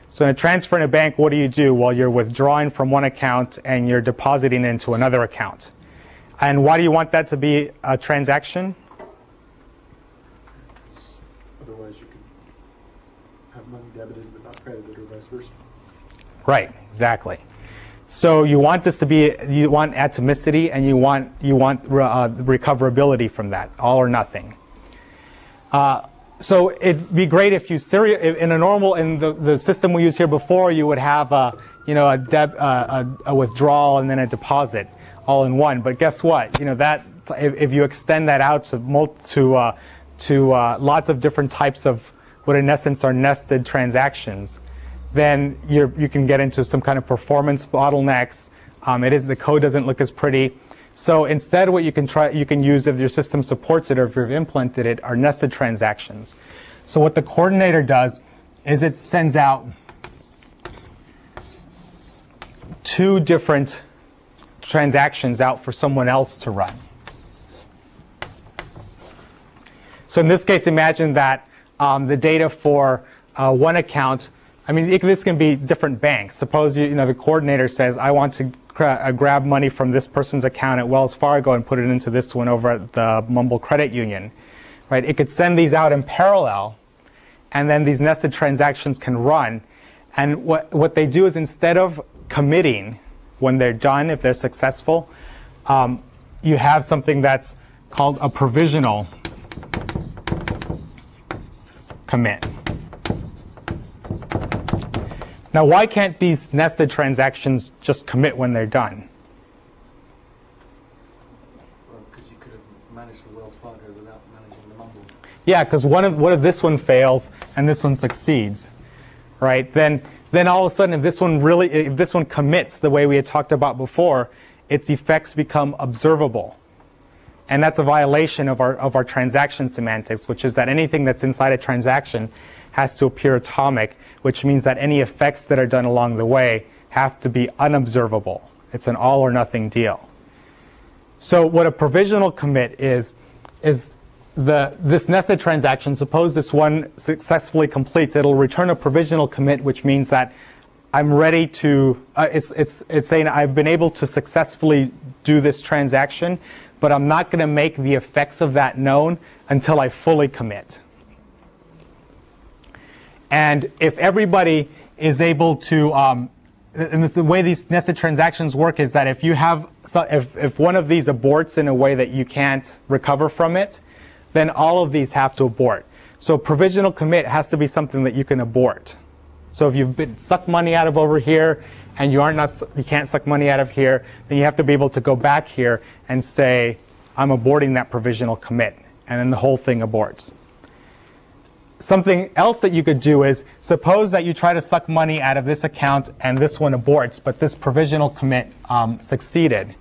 So in a transfer in a bank, what do? Well, you're withdrawing from one account and you're depositing into another account. And why do you want that to be a transaction? Otherwise, you could have money debited but not credited, or vice versa. Right, exactly. So you want this to be, you want atomicity, and you want recoverability from that, all or nothing. So it'd be great if you in a normal, in the system we used here before, you would have a withdrawal and then a deposit all in one. But guess what? That if you extend that out to lots of different types of what in essence are nested transactions, then you can get into some kind of performance bottlenecks. The code doesn't look as pretty. So instead, what you can use if your system supports it or if you've implemented it are nested transactions. So what the coordinator does is it sends out two different transactions out for someone else to run. So in this case, imagine that the data for one account, this can be different banks. Suppose the coordinator says, I want to grab money from this person's account at Wells Fargo and put it into this one over at the Mumble Credit Union. Right? It could send these out in parallel, and then these nested transactions can run. And what they do is, instead of committing when they're done, if they're successful, you have something that's called a provisional commit. Now, why can't these nested transactions just commit when they're done? Well, because you could have managed the Wells Fargo without managing the Mumble. Yeah, because what if this one fails and this one succeeds, right? Then all of a sudden, if this one commits the way we had talked about before, its effects become observable. And that's a violation of our transaction semantics, which is that anything that's inside a transaction has to appear atomic, which means that any effects that are done along the way have to be unobservable. It's an all or nothing deal. So what a provisional commit is this nested transaction, suppose this one successfully completes, it'll return a provisional commit, which means that I'm ready to, it's saying I've been able to successfully do this transaction, but I'm not going to make the effects of that known until I fully commit. And if everybody is able to, and the way these nested transactions work is that if one of these aborts in a way that you can't recover from it, then all of these have to abort. So provisional commit has to be something that you can abort. So if you've been sucked money out of over here and you can't suck money out of here, then you have to be able to go back here and say, I'm aborting that provisional commit, and then the whole thing aborts. Something else that you could do is, suppose that you try to suck money out of this account and this one aborts, but this provisional commit succeeded.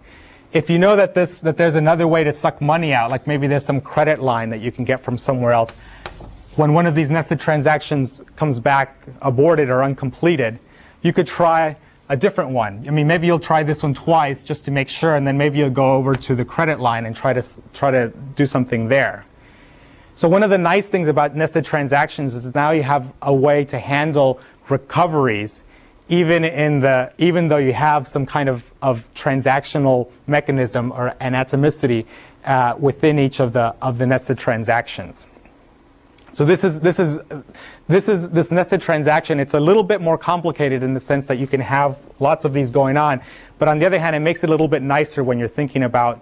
If you know that there's another way to suck money out, like maybe there's some credit line that you can get from somewhere else, when one of these nested transactions comes back aborted or uncompleted, you could try a different one. Maybe you'll try this one twice just to make sure, and then maybe you'll go over to the credit line and try to do something there. So one of the nice things about nested transactions is now you have a way to handle recoveries, even though you have some kind of transactional mechanism or an atomicity within each of the nested transactions. So this nested transaction. It's a little bit more complicated in the sense that you can have lots of these going on, but on the other hand, it makes it a little bit nicer when you're thinking about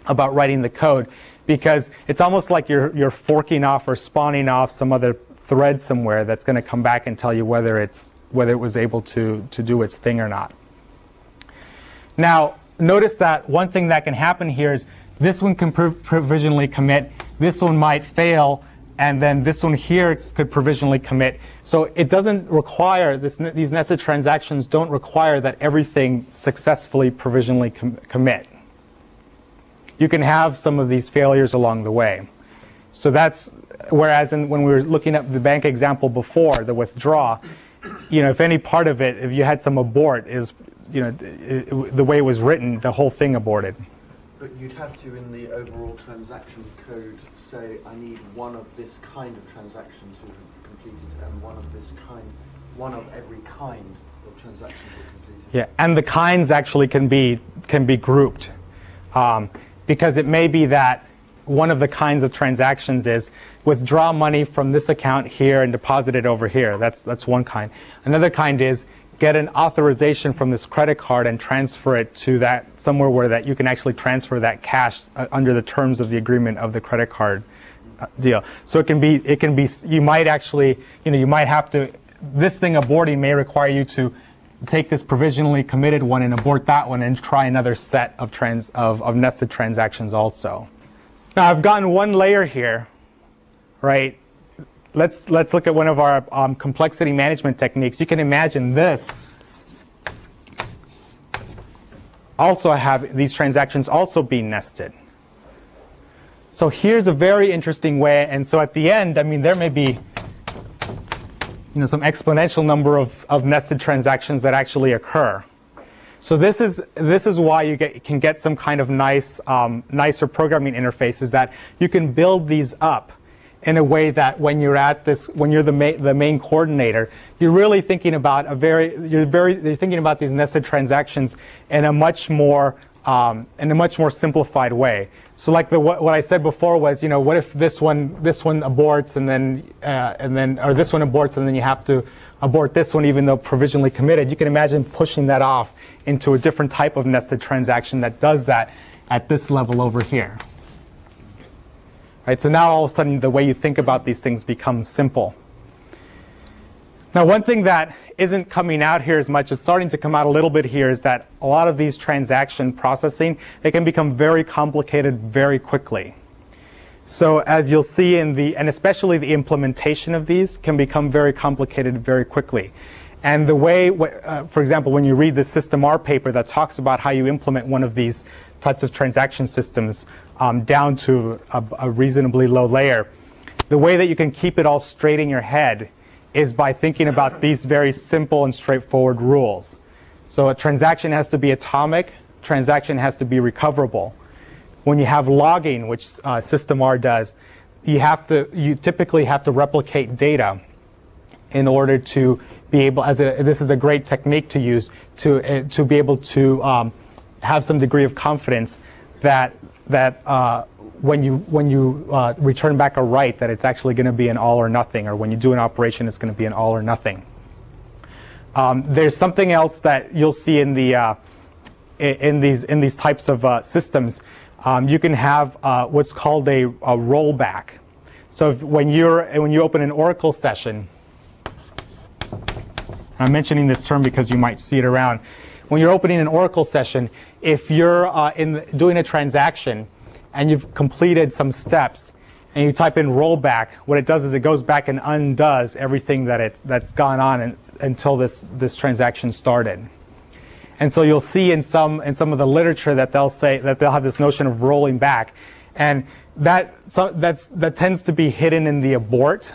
writing the code, because it's almost like you're forking off or spawning off some other thread somewhere that's going to come back and tell you whether it was able to do its thing or not. Now, notice that one thing that can happen here is this one can provisionally commit, this one might fail, and then this one here could provisionally commit. So it doesn't require, these nested transactions don't require that everything successfully provisionally commit. You can have some of these failures along the way. So that's, whereas when we were looking at the bank example before, the withdraw, if any part of it, if you had some abort, is the way it was written, the whole thing aborted. But you'd have to, in the overall transaction code, say, I need one of this kind of transaction to have completed, and one of this kind, one of every kind of transaction to have completed. Yeah, and the kinds actually can be grouped, because it may be that one of the kinds of transactions is withdraw money from this account here and deposit it over here. That's one kind. Another kind is get an authorization from this credit card and transfer it to that somewhere where that you can actually transfer that cash under the terms of the agreement of the credit card deal. So it can be you might actually, you might have to, this thing aborting may require you to take this provisionally committed one and abort that one and try another set of nested transactions also. Now I've gotten one layer here, right? Let's look at one of our complexity management techniques. You can imagine this. Also have these transactions also being nested. So here's a very interesting way. And so at the end, I mean, there may be some exponential number of nested transactions that actually occur. So this is why you can get some kind of nicer programming interfaces, that you can build these up in a way that when you're the main coordinator, you're really thinking about you're thinking about these nested transactions in a much more simplified way. So like what I said before was, what if this one aborts and then or this one aborts and then you have to abort this one even though provisionally committed. You can imagine pushing that off into a different type of nested transaction that does that at this level over here. Right, so now all of a sudden the way you think about these things becomes simple. Now one thing that isn't coming out here as much, it's starting to come out a little bit here, is that a lot of these transaction processing, they can become very complicated very quickly. So as you'll see and especially the implementation of these can become very complicated very quickly. And the way, for example, when you read the System R paper that talks about how you implement one of these types of transaction systems down to a reasonably low layer, the way that you can keep it all straight in your head is by thinking about these very simple and straightforward rules. So a transaction has to be atomic, transaction has to be recoverable. When you have logging, which System R does, you typically have to replicate data in order to be able, this is a great technique to use to be able to have some degree of confidence that when you return back a write, that it's actually going to be an all or nothing, or when you do an operation, it's going to be an all or nothing. There's something else that you'll see in these types of systems. You can have what's called a rollback. So when you open an Oracle session, I'm mentioning this term because you might see it around. When you're opening an Oracle session, if you're doing a transaction and you've completed some steps and you type in rollback, what it does is it goes back and undoes everything that's gone on until this transaction started. And so you'll see in some of the literature that they'll say that they'll have this notion of rolling back, and that tends to be hidden in the abort,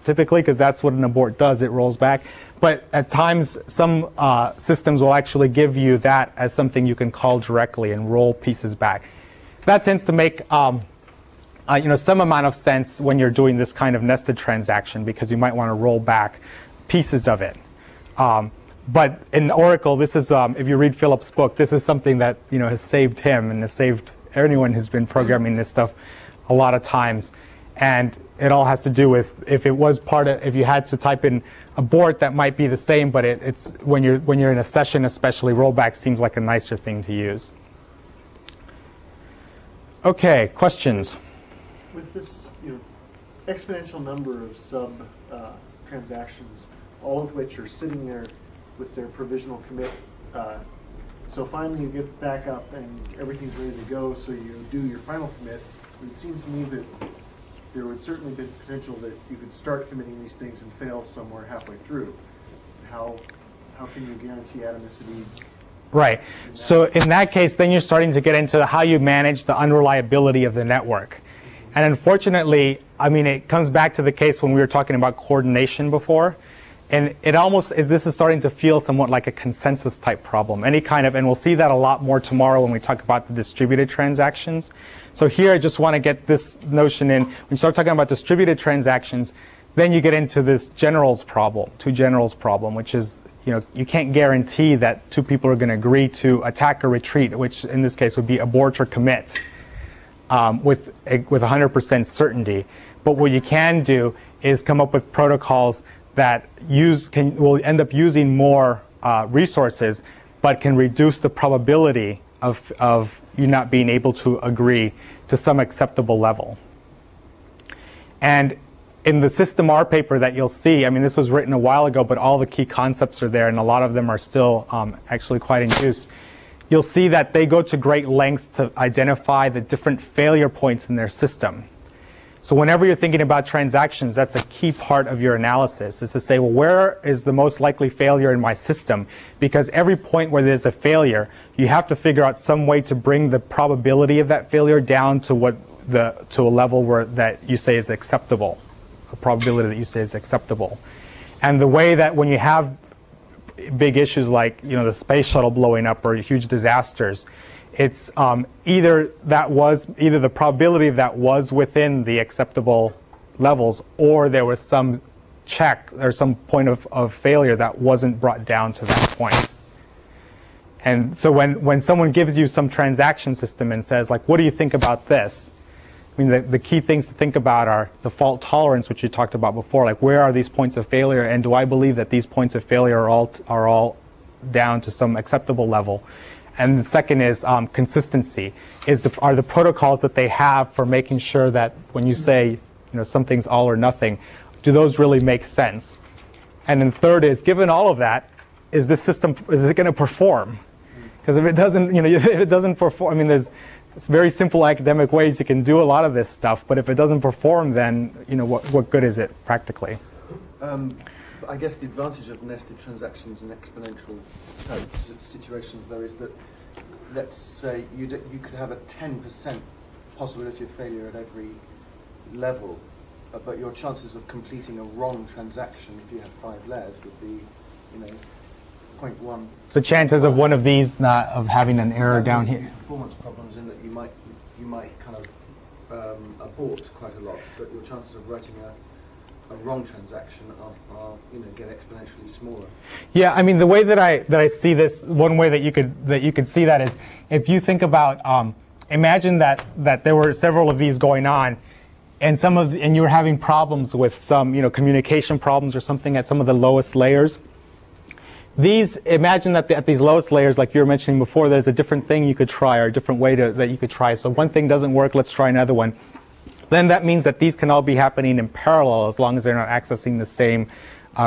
typically, because that's what an abort does. It rolls back. But at times, some systems will actually give you that as something you can call directly and roll pieces back. That tends to make some amount of sense when you're doing this kind of nested transaction, because you might want to roll back pieces of it. But in Oracle, this is if you read Philip's book, this is something that has saved him and has saved anyone who's been programming this stuff a lot of times. And it all has to do with if you had to type in abort, that might be the same, but it's when you're in a session, especially, rollback seems like a nicer thing to use. Okay, questions? With this exponential number of sub transactions, all of which are sitting there with their provisional commit, so finally you get back up and everything's ready to go, so you do your final commit. It would seem to me that there would certainly be potential that you could start committing these things and fail somewhere halfway through. How can you guarantee atomicity? Right. So in that case, then you're starting to get into how you manage the unreliability of the network. And unfortunately, I mean, it comes back to the case when we were talking about coordination before, And this is starting to feel somewhat like a consensus type problem. And we'll see that a lot more tomorrow when we talk about the distributed transactions. So here I just want to get this notion in. When you start talking about distributed transactions, then you get into this two generals problem, which is, you can't guarantee that two people are going to agree to attack or retreat, which in this case would be abort or commit with 100% certainty. But what you can do is come up with protocols that will end up using more resources, but can reduce the probability of you not being able to agree to some acceptable level. And in the System R paper that you'll see, I mean, this was written a while ago, but all the key concepts are there, and a lot of them are still actually quite in use. You'll see that they go to great lengths to identify the different failure points in their system. So whenever you're thinking about transactions, that's a key part of your analysis, is to say, well, where is the most likely failure in my system? Because every point where there's a failure, you have to figure out some way to bring the probability of that failure down to a level that you say is acceptable, a probability that you say is acceptable. And the way that when you have big issues like the space shuttle blowing up or huge disasters, it's either the probability of that was within the acceptable levels, or there was some check or some point of failure that wasn't brought down to that point. And so when someone gives you some transaction system and says, like, what do you think about this? I mean, the key things to think about are the fault tolerance, which you talked about before, like where are these points of failure, and do I believe that these points of failure are all down to some acceptable level? And the second is consistency. Are the protocols that they have for making sure that when you say something's all or nothing, do those really make sense? And then third is, given all of that, is it going to perform? Because if it doesn't, if it doesn't perform, I mean, there's very simple academic ways you can do a lot of this stuff, but if it doesn't perform, then what good is it practically? I guess the advantage of nested transactions and exponential type situations, though, is that let's say you could have a 10% possibility of failure at every level, but your chances of completing a wrong transaction if you have 5 layers would be, 0.1. So chances of one of these of having an error down here. Performance problems in that you might kind of abort quite a lot, but your chances of writing a wrong transaction are get exponentially smaller. Yeah, I mean, the way that I see this, one way that you could see that is if you think about imagine that there were several of these going on, and you were having problems with some communication problems or something at some of the lowest layers. Imagine that at these lowest layers, like you were mentioning before, there's a different thing you could try or a different way that you could try. So one thing doesn't work, let's try another one. Then that means that these can all be happening in parallel as long as they're not accessing the same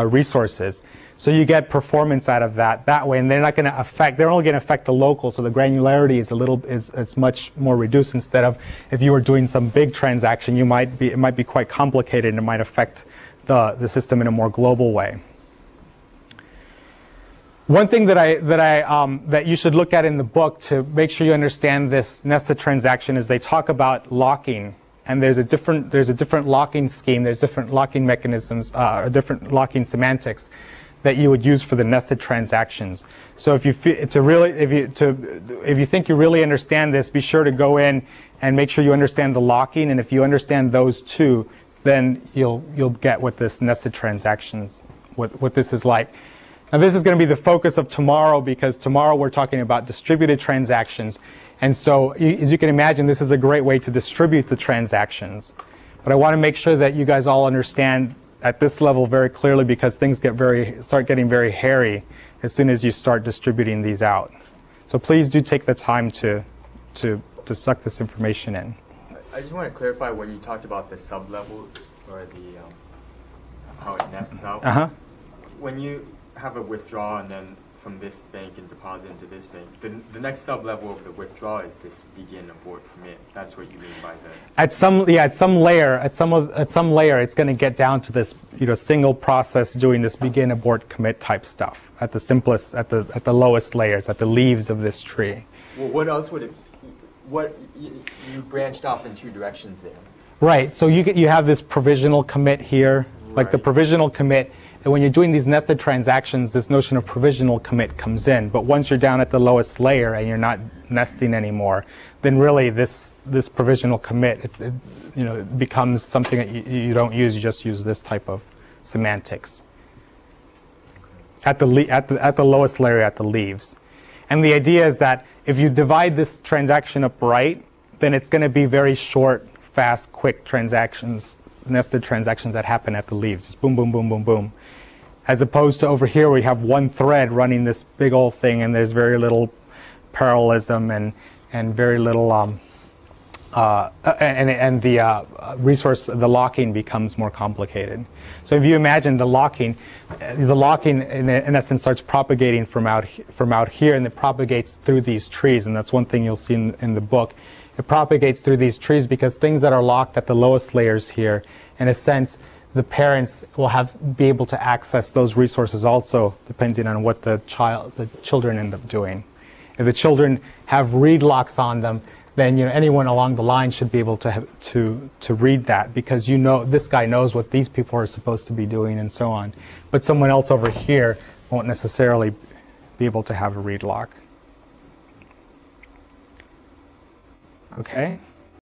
resources. So you get performance out of that way, and they're only going to affect the local, so the granularity is much more reduced, instead of if you were doing some big transaction, it might be quite complicated and it might affect the system in a more global way. One thing that you should look at in the book to make sure you understand this nested transaction is they talk about locking, and there's a different locking scheme, there's different locking mechanisms, different locking semantics that you would use for the nested transactions. So if you think you really understand this, be sure to go in and make sure you understand the locking, and if you understand those two, then you'll get what this nested transactions, what this is like. Now this is going to be the focus of tomorrow, because tomorrow we're talking about distributed transactions. And so, as you can imagine, this is a great way to distribute the transactions. But I want to make sure that you guys all understand at this level very clearly, because things start getting very hairy as soon as you start distributing these out. So please do take the time to suck this information in. I just want to clarify when you talked about the sub-levels or the how it nests out. When you have a withdrawal and then from this bank and deposit into this bank, the next sub-level of the withdrawal is this begin, abort, commit. That's what you mean by the... At some layer, it's going to get down to this single process doing this begin, abort, commit type stuff at the simplest, at the lowest layers, at the leaves of this tree. Well, what else would it... You branched off in 2 directions there. Right. So you have this provisional commit here, like the provisional commit. when you're doing these nested transactions, this notion of provisional commit comes in. But once you're down at the lowest layer and you're not nesting anymore, then really this provisional commit it becomes something that you don't use. You just use this type of semantics at the lowest layer, at the leaves. And the idea is that if you divide this transaction up right, then it's going to be very short, fast, quick transactions, nested transactions that happen at the leaves. Just boom, boom, boom, boom, boom. As opposed to over here, we have one thread running this big old thing, and there's very little parallelism and very little the locking becomes more complicated. So if you imagine the locking in essence starts propagating from out here, and it propagates through these trees, and that's one thing you'll see in the book. It propagates through these trees because things that are locked at the lowest layers here, in a sense, the parents will be able to access those resources also, depending on what the children end up doing. If the children have read locks on them, then anyone along the line should be able to read that, because this guy knows what these people are supposed to be doing and so on. But someone else over here won't necessarily be able to have a read lock. Okay.